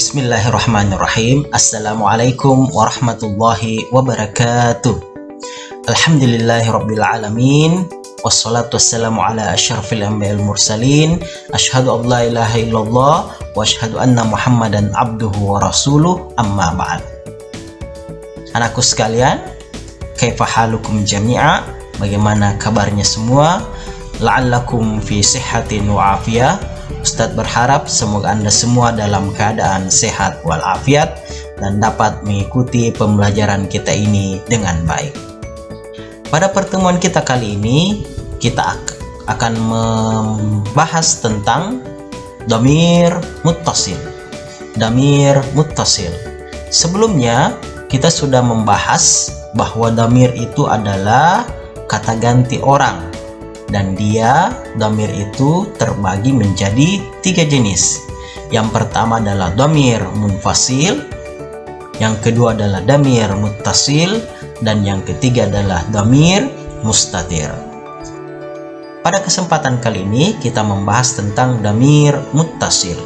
Bismillahirrahmanirrahim. Assalamualaikum warahmatullahi wabarakatuh. Alhamdulillahirabbil alamin. Wassalatu wassalamu ala asyrafil anbiya'il mursalin. Asyhadu an la ilaha illallah wa asyhadu anna Muhammadan abduhu wa rasuluh. Amma ba'd. Anakku sekalian, kaifa halukum jami'a? Bagaimana kabarnya semua? La'allakum fi sihhatin wa afiyah. Ustadz berharap semoga Anda semua dalam keadaan sehat walafiat dan dapat mengikuti pembelajaran kita ini dengan baik. Pada pertemuan kita kali ini, kita akan membahas tentang dhamir muttasil. Dhamir muttasil. Sebelumnya, kita sudah membahas bahwa dhamir itu adalah kata ganti orang. Dan dhamir itu terbagi menjadi 3 jenis. Yang pertama adalah dhamir munfasil, yang kedua adalah dhamir muttasil, dan yang ketiga adalah dhamir mustatir. Pada kesempatan kali ini kita membahas tentang dhamir muttasil.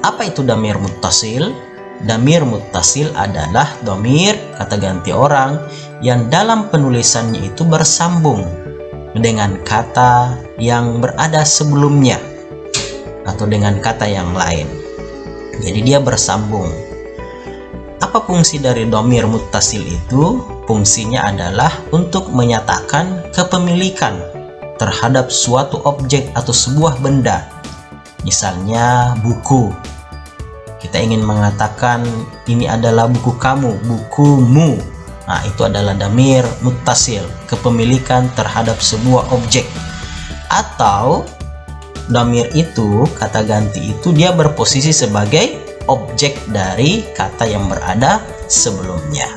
Apa itu dhamir muttasil? Dhamir muttasil adalah dhamir kata ganti orang yang dalam penulisannya itu bersambung dengan kata yang berada sebelumnya atau dengan kata yang lain. Jadi dia bersambung. Apa fungsi dari dhamir muttasil itu? Fungsinya adalah untuk menyatakan kepemilikan terhadap suatu objek atau sebuah benda. Misalnya buku. Kita ingin mengatakan ini adalah buku kamu, bukumu. Nah, itu adalah dhamir muttasil, kepemilikan terhadap sebuah objek. Atau dhamir itu, kata ganti itu dia berposisi sebagai objek dari kata yang berada sebelumnya.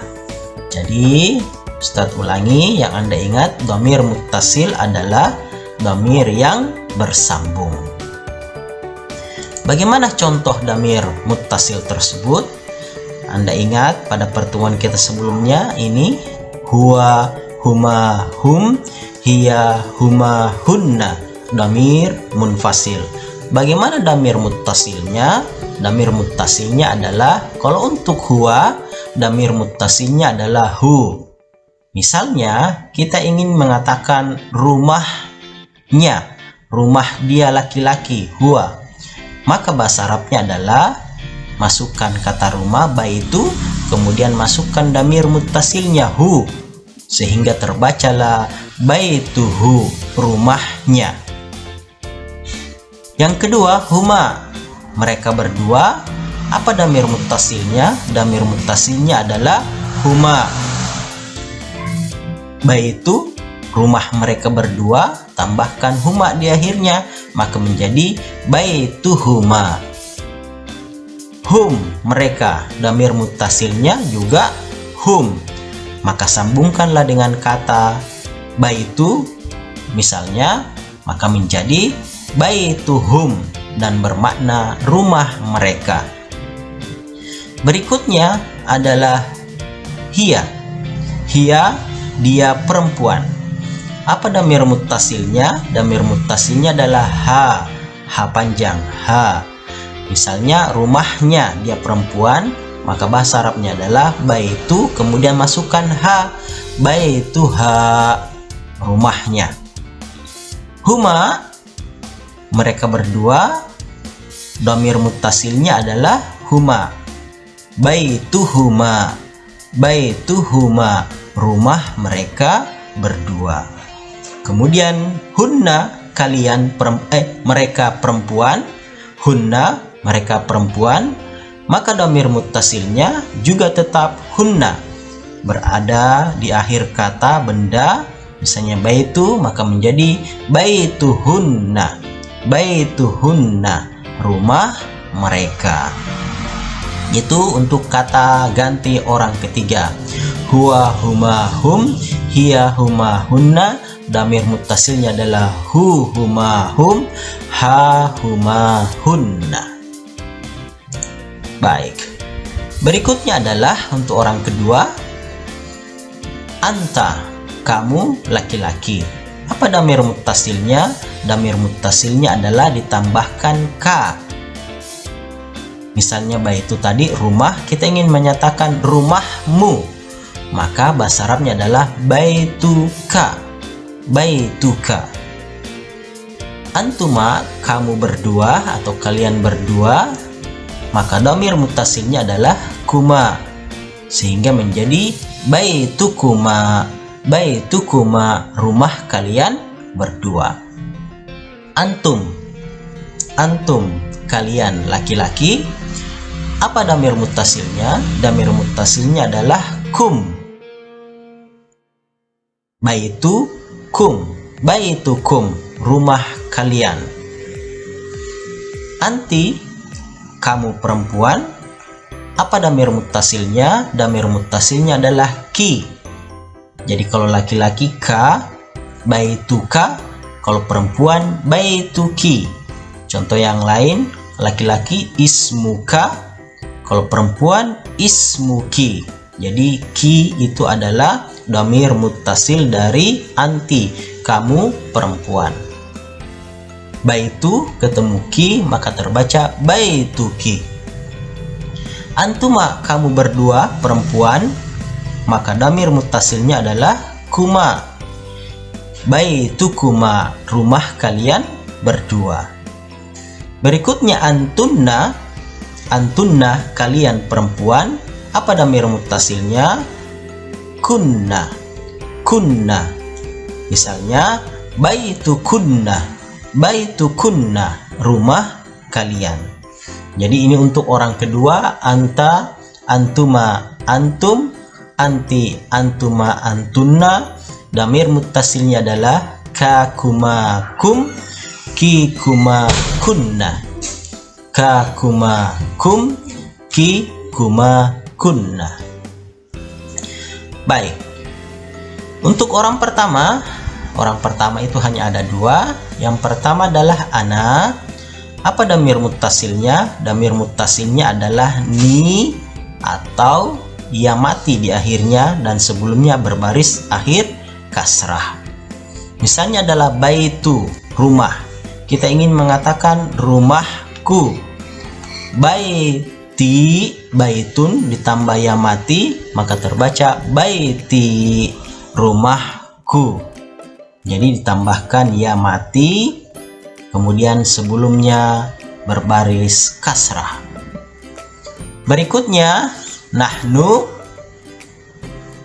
Jadi, Ustadz ulangi, yang Anda ingat, dhamir muttasil adalah dhamir yang bersambung. Bagaimana contoh dhamir muttasil tersebut? Anda ingat pada pertemuan kita sebelumnya ini huwa, huma, hum, hiya, huma, hunna, dhamir munfasil. Bagaimana dhamir muttasilnya? Dhamir muttasilnya adalah, kalau untuk huwa, dhamir muttasilnya adalah hu. Misalnya kita ingin mengatakan rumahnya, rumah dia laki-laki, huwa. Maka bahasa Arabnya adalah masukkan kata rumah baitu, kemudian masukkan dhamir muttasilnya hu, sehingga terbacalah baituhu, rumahnya. Yang kedua, huma, mereka berdua. Apa dhamir muttasilnya? Dhamir muttasilnya adalah huma. Baitu, rumah mereka berdua, tambahkan huma di akhirnya, maka menjadi baituhuma. Hum, mereka, dhamir muttasilnya juga hum, maka sambungkanlah dengan kata baitu, misalnya, maka menjadi baituhum dan bermakna rumah mereka. Berikutnya adalah hiya. Hiya, dia perempuan. Apa dhamir muttasilnya? Dhamir muttasilnya adalah ha panjang, ha. Misalnya rumahnya dia perempuan, maka bahasa Arabnya adalah baitu, kemudian masukkan ha, baituha, rumahnya. Huma, mereka berdua, dhamir muttasilnya adalah huma. Baituhuma, baituhuma, rumah mereka berdua. Kemudian hunna, kalian mereka perempuan, hunna, mereka perempuan, maka dhamir muttasilnya juga tetap hunna, berada di akhir kata benda, misalnya baitu, maka menjadi baituhunna, baituhunna, rumah mereka. Itu untuk kata ganti orang ketiga. Huwa, huma, hum, hiya, huma, hunna, dhamir muttasilnya adalah hu, huma, hum, ha, huma, hunna. Baik. Berikutnya adalah untuk orang kedua, anta, kamu laki-laki. Apa dhamir muttasilnya? Dhamir muttasilnya adalah ditambahkan ka. Misalnya baitu tadi rumah, kita ingin menyatakan rumahmu, maka bahasa Arabnya adalah baituka. Baituka. Antuma, kamu berdua atau kalian berdua, maka dhamir muttasilnya adalah kuma, sehingga menjadi baitukuma. Baitukuma, rumah kalian berdua. Antum. Antum, kalian laki-laki. Apa dhamir muttasilnya? Dhamir muttasilnya adalah kum. Baitukum. Baitukum, rumah kalian. Anti, kamu perempuan. Apa dhamir muttasilnya? Dhamir muttasilnya adalah ki. Jadi kalau laki-laki ka, baituka. Kalau perempuan baituki. Contoh yang lain, laki-laki ismuka, kalau perempuan ismuki. Jadi ki itu adalah dhamir muttasil dari anti, kamu perempuan. Baitu ketemu ki, maka terbaca baituki. Antuma, kamu berdua perempuan, maka dhamir muttasilnya adalah kuma. Baitukuma, rumah kalian berdua. Berikutnya antunna. Antunna, kalian perempuan. Apa dhamir muttasilnya? Kunna. Kunna. Misalnya baitukunna. Baitukunna, rumah kalian. Jadi ini untuk orang kedua, anta, antuma, antum, anti, antuma, antunna. Dhamir muttasilnya adalah kakuma kum, kikuma kunna. Kakuma kum, kikuma kunna. Baik. Untuk orang pertama itu hanya ada dua. Yang pertama adalah ana. Apa dhamir muttasilnya? Dhamir muttasilnya adalah ni atau ya mati di akhirnya dan sebelumnya berbaris akhir kasrah. Misalnya adalah baitu, rumah. Kita ingin mengatakan rumahku. Baiti, baitun ditambah ya mati, maka terbaca baiti, rumahku. Jadi ditambahkan ya mati, kemudian sebelumnya berbaris kasrah. Berikutnya nahnu.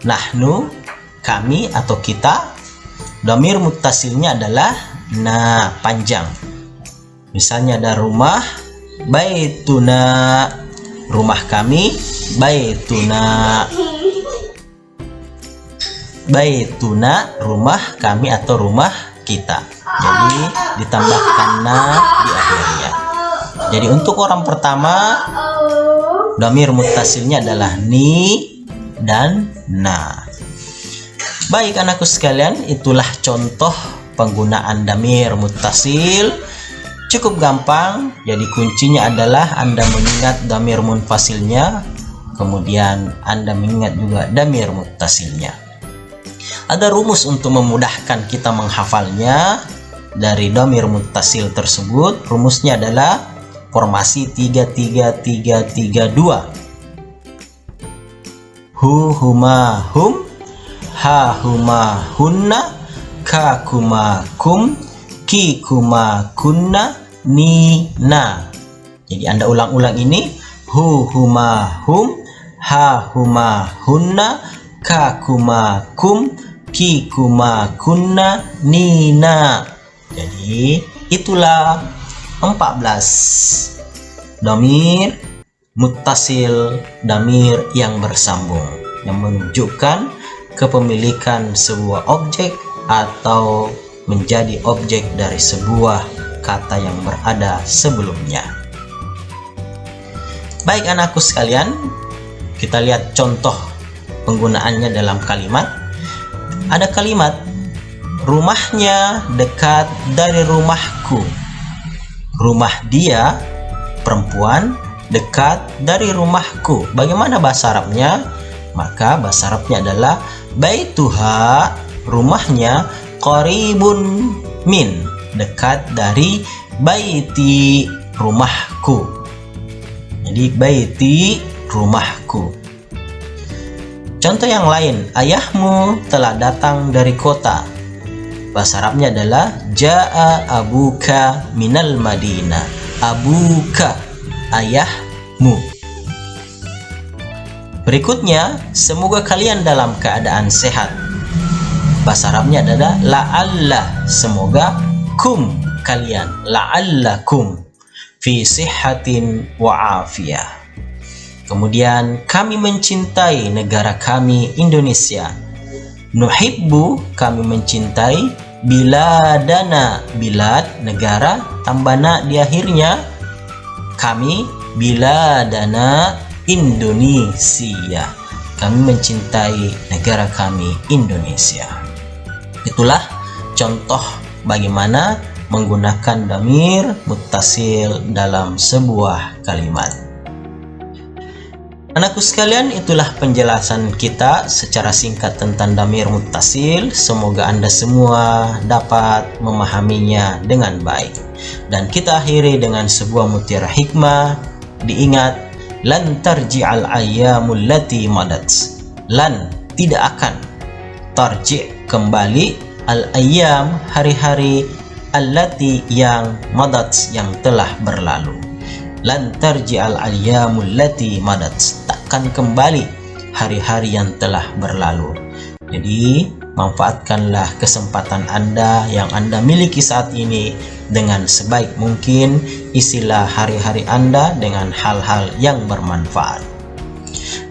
Nahnu, kami atau kita. Dhamir muttasilnya adalah na, panjang. Misalnya ada rumah, baituna, rumah kami, baituna. Baituna, rumah kami atau rumah kita. Jadi ditambahkan na di akhirnya. Jadi untuk orang pertama, dhamir muttasilnya adalah ni dan na. Baik anakku sekalian, itulah contoh penggunaan dhamir muttasil. Cukup gampang. Jadi kuncinya adalah Anda mengingat dhamir munfasilnya, kemudian Anda mengingat juga dhamir muttasilnya. Ada rumus untuk memudahkan kita menghafalnya dari dhamir muttasil tersebut. Rumusnya adalah formasi 3-3-3-3-2. Hu huma hum, ha huma hunna, ka kuma kum, ki kuma kunna, ni na. Jadi Anda ulang-ulang ini. Hu huma hum, ha huma hunna, ka kuma kum, ki kuma kunna, ni na. Jadi itulah 14 dhamir muttasil, dhamir yang bersambung, yang menunjukkan kepemilikan sebuah objek atau menjadi objek dari sebuah kata yang berada sebelumnya. Baik anakku sekalian, kita lihat contoh penggunaannya dalam kalimat. Ada kalimat rumahnya dekat dari rumahku. Rumah dia, perempuan, dekat dari rumahku. Bagaimana bahasa Arabnya? Maka bahasa Arabnya adalah baituha, rumahnya, qaribun min, dekat dari baiti, rumahku. Jadi baiti, rumahku. Contoh yang lain, ayahmu telah datang dari kota. Bahasa Arabnya adalah Ja'a abuka minal Madinah. Abuka, ayahmu. Berikutnya, semoga kalian dalam keadaan sehat. Bahasa Arabnya adalah la'alla, semoga, kum, kalian, la'allakum fi sihhatin wa afiyah. Kemudian kami mencintai negara kami Indonesia. Nuhibbu, kami mencintai, biladana, bilad, negara, tambana di akhirnya, kami, biladana, Indonesia. Kami mencintai negara kami Indonesia. Itulah contoh bagaimana menggunakan dhamir muttasil dalam sebuah kalimat. Anakku sekalian, itulah penjelasan kita secara singkat tentang dhamir muttasil. Semoga Anda semua dapat memahaminya dengan baik. Dan kita akhiri dengan sebuah mutiara hikmah. Diingat, lan tarji'al ayyamul lati madat. Lan, tidak akan, tarji' kembali, al ayyam, hari-hari, allati yang madat, yang telah berlalu. Lan tarji'al ayyamul lati madat, takkan kembali hari-hari yang telah berlalu. Jadi manfaatkanlah kesempatan Anda yang Anda miliki saat ini dengan sebaik mungkin. Isilah hari-hari Anda dengan hal-hal yang bermanfaat.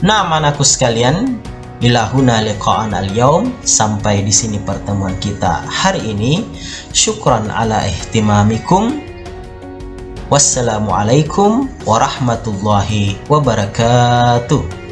Nah, anakku sekalian, ilahuna liqa'an al-yaum, sampai di sini pertemuan kita hari ini. Syukran ala ihtimamikum. Wassalamualaikum warahmatullahi wabarakatuh.